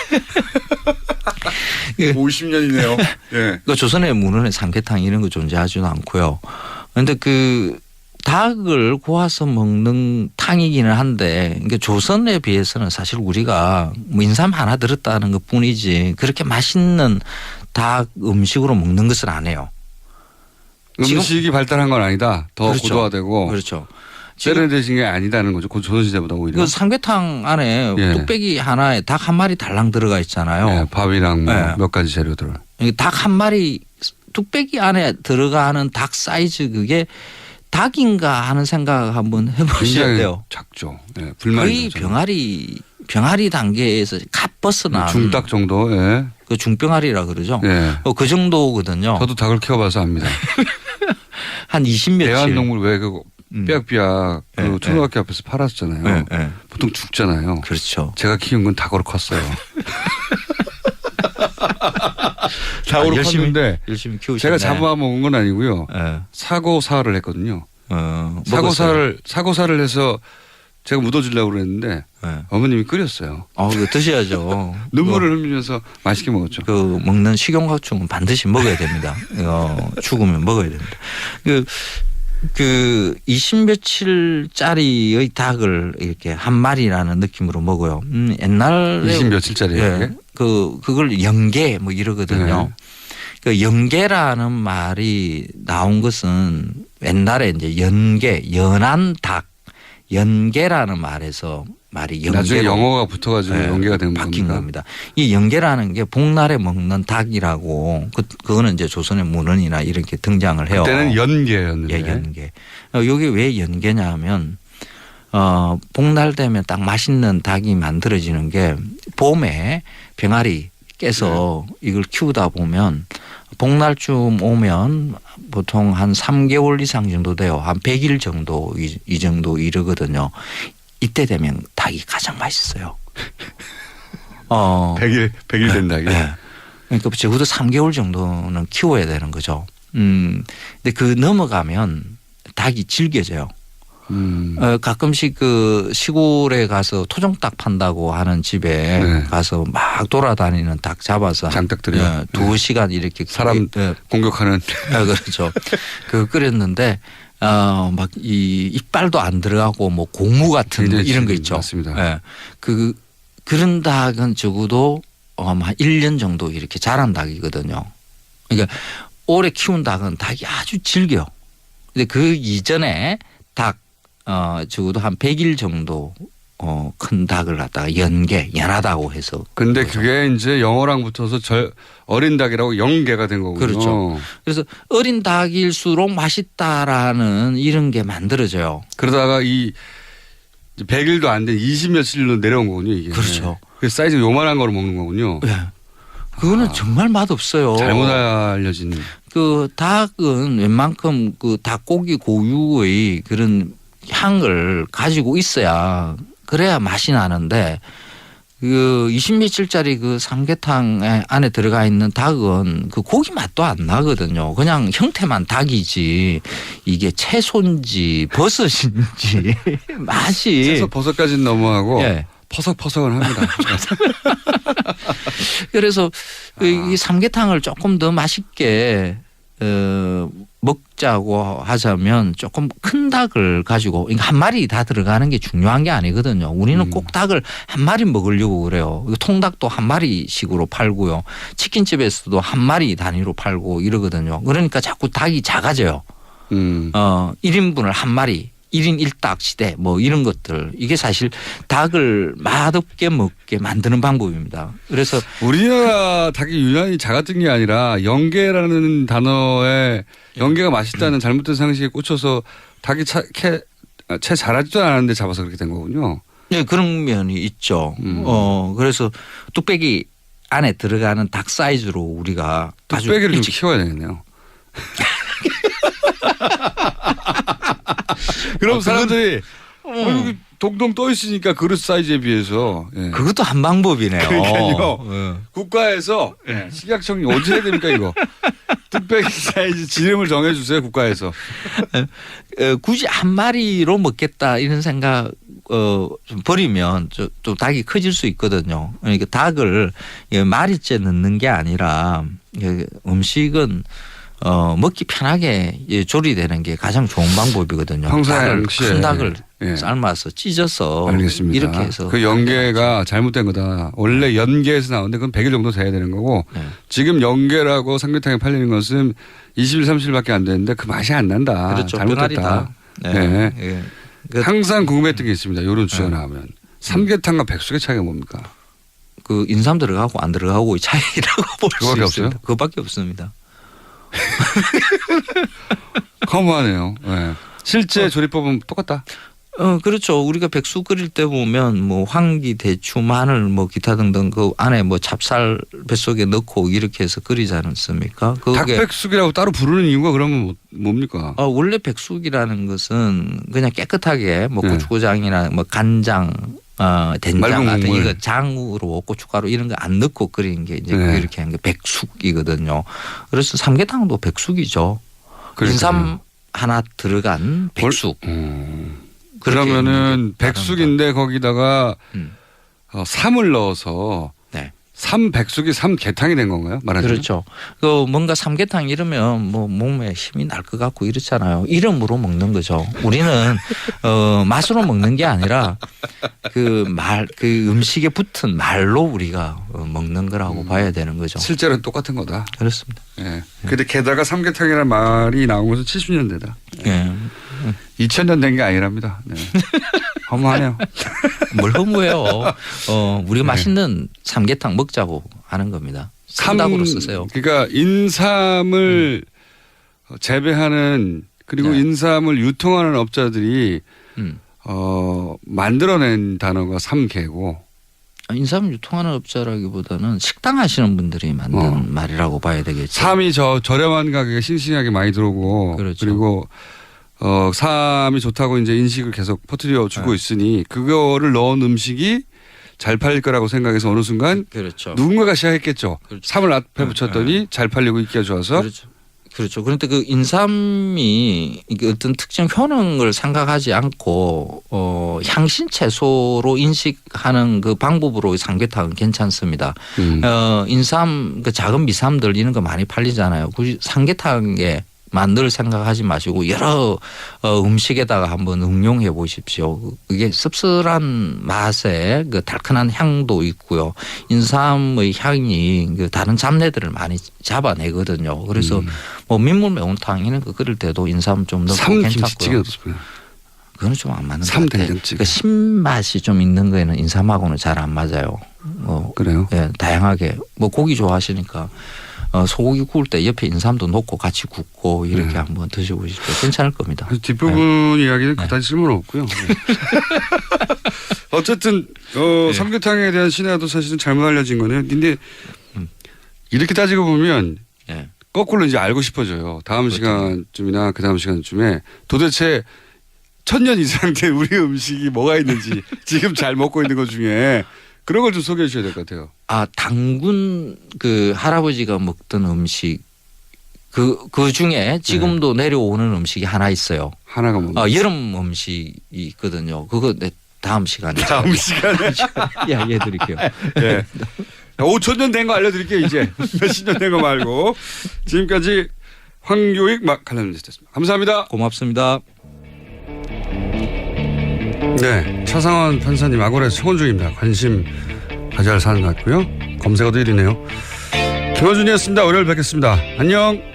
50년이네요. 예. 그 조선의 문헌에 삼계탕 이런 거 존재하지도 않고요. 그런데 그 닭을 구워서 먹는 탕이기는 한데 그러니까 조선에 비해서는 사실 우리가 뭐 인삼 하나 들었다는 것 뿐이지 그렇게 맛있는 닭 음식으로 먹는 것은 안 해요. 음식이 발달한 건 아니다. 더 그렇죠. 고도화되고. 그렇죠. 세련되신 게 아니다는 거죠. 조선시대보다 오히려. 그 삼계탕 안에 뚝배기 하나에 닭 한 마리 달랑 들어가 있잖아요. 밥이랑 몇 가지 재료들. 닭 한 마리 뚝배기 안에 들어가는 닭 사이즈 그게 닭인가 하는 생각 한번 해보셔야 돼요. 작죠. 거의 병아리 단계에서 갓 벗어난 중닭 정도. 그 중병아리라 그러죠. 그 정도거든요. 저도 닭을 키워봐서 압니다. 한 20며칠. 대한동물 왜 그 삐약삐약 그 초등학교 앞에서 팔았잖아요. 보통 죽잖아요. 그렇죠. 제가 키운 건 닭으로 컸어요. 닭으로 컸는데 열심히 키우셨네. 제가 잡아먹은 건 아니고요. 사고사를 했거든요. 사고사를 해서 제가 묻어주려고 그랬는데 어머님이 끓였어요. 그거 드셔야죠. 눈물을 흘리면서 맛있게 먹었죠. 그 먹는 식용가충은 반드시 먹어야 됩니다. 죽으면 먹어야 됩니다. 그 20며칠짜리의 닭을 이렇게 한 마리라는 느낌으로 먹어요. 옛날에 20며칠짜리 그걸 연계 뭐 이러거든요. 그 연계라는 말이 나온 것은 옛날에 이제 연한 닭 연계라는 말에서 말이 연계로 나중에 영어가 붙어가지고 연계가 된 바뀐 겁니다. 이 연계라는 게 복날에 먹는 닭이라고 그거는 이제 조선의 문헌이나 이렇게 등장을 해요. 그때는 연계였는데. 연계. 여기 왜 연계냐면 복날 되면 딱 맛있는 닭이 만들어지는 게 봄에 병아리 깨서 이걸 키우다 보면 복날쯤 오면 보통 한 3개월 이상 정도 돼요. 한 100일 정도 이 정도 이르거든요. 이때 되면 닭이 가장 맛있어요. 100일 된 닭이. 그러니까 적어도 3개월 정도는 키워야 되는 거죠. 근데 그 넘어가면 닭이 질겨져요. 가끔씩 그 시골에 가서 토종닭 판다고 하는 집에 네. 가서 막 돌아다니는 닭 잡아서 장닭들이요. 2시간 이렇게 사람 공격하는. 그렇죠. 그 끓였는데 막 이 이빨도 안 들어가고 뭐 고무 같은 이런 거 있죠. 맞습니다. 예. 그런 닭은 적어도 한 1년 정도 이렇게 자란 닭이거든요. 그러니까 오래 키운 닭은 닭이 아주 질겨. 근데 그 이전에 닭 적어도 한 100일 정도 큰 닭을 갖다가 연하다고 해서. 근데 그게 이제 영어랑 붙어서 어린 닭이라고 영계가 된 거군요. 그렇죠. 그래서 어린 닭일수록 맛있다라는 이런 게 만들어져요. 그러다가 이 100일도 안 된 20며칠로 내려온 거군요, 이게. 그렇죠. 그 사이즈 요만한 거로 먹는 거군요. 네. 그거는 정말 맛없어요. 잘못 알려진. 그 닭은 웬만큼 그 닭고기 고유의 그런 향을 가지고 있어야 그래야 맛이 나는데 그 20며칠짜리 그 삼계탕 안에 들어가 있는 닭은 그 고기 맛도 안 나거든요. 그냥 형태만 닭이지 이게 채소인지 버섯인지 맛이. 채소 버섯까지는 너무하고 예. 퍼석퍼석은 합니다. 그래서 이 삼계탕을 조금 더 맛있게 먹자고 하자면 조금 큰 닭을 가지고 한 마리 다 들어가는 게 중요한 게 아니거든요. 우리는 꼭 닭을 한 마리 먹으려고 그래요. 통닭도 한 마리씩으로 팔고요. 치킨집에서도 한 마리 단위로 팔고 이러거든요. 그러니까 자꾸 닭이 작아져요. 1인분을 한 마리. 1인 1닭 시대 뭐 이런 것들 이게 사실 닭을 맛없게 먹게 만드는 방법입니다. 그래서 우리나라 닭이 유난히 작았던 게 아니라 영계라는 단어에 영계가 맛있다는 잘못된 상식에 꽂혀서 닭이 채 자라지도 않았는데 잡아서 그렇게 된 거군요. 네, 그런 면이 있죠. 그래서 뚝배기 안에 들어가는 닭 사이즈로 우리가 뚝배기를 좀 키워야 되겠네요. 그럼 사람들이 동동 떠 있으니까 그릇 사이즈에 비해서. 예. 그것도 한 방법이네요. 그러니까요. 국가에서 식약청이 어떻게 해야 됩니까 이거. 뚝배기 사이즈 지름을 정해주세요 국가에서. 굳이 한 마리로 먹겠다 이런 생각 좀 버리면 좀 닭이 커질 수 있거든요. 그러니까 닭을 마리째 넣는 게 아니라 음식은 먹기 편하게 조리되는 게 가장 좋은 방법이거든요. 평상시에 큰 닭을 삶아서 찢어서 알겠습니다. 이렇게 해서 그 연계가 잘못된 거다. 원래 연계에서 나오는데 그건 100일 정도 돼야 되는 거고 지금 연계라고 삼계탕에 팔리는 것은 20일 30일밖에 안 되는데 그 맛이 안 난다. 그렇죠. 잘못됐다. 네. 항상 궁금했던 게 있습니다. 이런 주제가 나오면 삼계탕과 백숙의 차이가 뭡니까? 그 인삼 들어가고 안 들어가고의 차이라고 볼 수 있습니다. 그거밖에 없습니다. 허무하네요. 네. 실제 조리법은 똑같다. 그렇죠. 우리가 백숙 끓일 때 보면 뭐 황기, 대추, 마늘 뭐 기타 등등 그 안에 뭐 찹쌀 뱃속에 넣고 이렇게 해서 끓이지 않습니까? 닭백숙이라고 따로 부르는 이유가 그러면 뭡니까? 원래 백숙이라는 것은 그냥 깨끗하게 뭐 고추장이나 뭐 간장 된장 같은 이거 장으로 고춧가루 이런 거 안 넣고 끓이는 게 이제 이렇게 하는 게 백숙이거든요. 그래서 삼계탕도 백숙이죠. 인삼 하나 들어간 백숙. 그러면은 백숙인데 거기다가 삼을 넣어서 삼백숙이 삼계탕이 된 건가요? 말하자면. 그렇죠. 그 뭔가 삼계탕 이러면 뭐 몸에 힘이 날 것 같고 이렇잖아요. 이름으로 먹는 거죠. 우리는 맛으로 먹는 게 아니라 그 음식에 붙은 말로 우리가 먹는 거라고 봐야 되는 거죠. 실제로는 똑같은 거다. 그렇습니다. 예. 근데 게다가 삼계탕이라는 말이 나온 것은 70년대다. 예. 2000년 된 게 아니랍니다. 네. 허무하네요. 뭘 허무해요. 우리가 맛있는 삼계탕 먹자고 하는 겁니다. 삼닭으로 쓰세요. 그러니까 인삼을 재배하는 그리고 인삼을 유통하는 업자들이 만들어낸 단어가 삼계고. 인삼 유통하는 업자라기보다는 식당 하시는 분들이 만든 말이라고 봐야 되겠죠. 삼이 저렴한 가격에 싱싱하게 많이 들어오고 그렇죠. 그리고 삼이 좋다고 이제 인식을 계속 퍼뜨려 주고 있으니 그거를 넣은 음식이 잘 팔릴 거라고 생각해서 어느 순간 그렇죠. 누군가가 시작했겠죠. 그렇죠. 삼을 앞에 붙였더니 잘 팔리고 인기가 좋아서 그렇죠. 그렇죠. 그런데 그 인삼이 이게 어떤 특정 효능을 생각하지 않고 향신 채소로 인식하는 그 방법으로 삼계탕은 괜찮습니다. 인삼 그 작은 미삼들 이런 거 많이 팔리잖아요. 굳이 삼계탕에 만들 생각하지 마시고 여러 음식에다가 한번 응용해 보십시오. 그게 씁쓸한 맛에 그 달큰한 향도 있고요. 인삼의 향이 그 다른 잡내들을 많이 잡아내거든요. 그래서 뭐 민물 매운탕 이런 거 끓일 때도 인삼 좀 넣고 괜찮고요. 그건 좀 안 맞는 것 같아요. 삼된장찌개. 그 신맛이 좀 있는 거에는 인삼하고는 잘 안 맞아요. 그래요? 예, 다양하게 뭐 고기 좋아하시니까. 소고기 구울 때 옆에 인삼도 넣고 같이 굽고 이렇게 한번 드셔보시죠. 괜찮을 겁니다. 뒷부분 이야기는 그다지 쓸모는 없고요. 어쨌든 삼계탕에 대한 신화도 사실은 잘못 알려진 거네요. 근데 이렇게 따지고 보면 거꾸로 이제 알고 싶어져요. 다음 그렇죠. 시간쯤이나 그 다음 시간쯤에 도대체 1000년 이상 된 우리 음식이 뭐가 있는지 지금 잘 먹고 있는 것 중에 그런 걸 좀 소개해 주셔야 될 것 같아요. 당군 그 할아버지가 먹던 음식 그 중에 지금도 내려오는 음식이 하나 있어요. 하나가 뭡니까? 여름 음식이 있거든요. 그거 다음 시간에. 다음 시간에 이야기해 드릴게요. 네. 5000년 된 거 알려드릴게요. 이제 몇십 년 된 거 말고. 지금까지 황교익 칼럼니스트였습니다. 감사합니다. 고맙습니다. 네, 차상원 판사님 아고라에서 청원 중입니다. 관심 가져야 할 사안 같고요. 검색어도 1위네요. 김어준이었습니다. 월요일 뵙겠습니다. 안녕.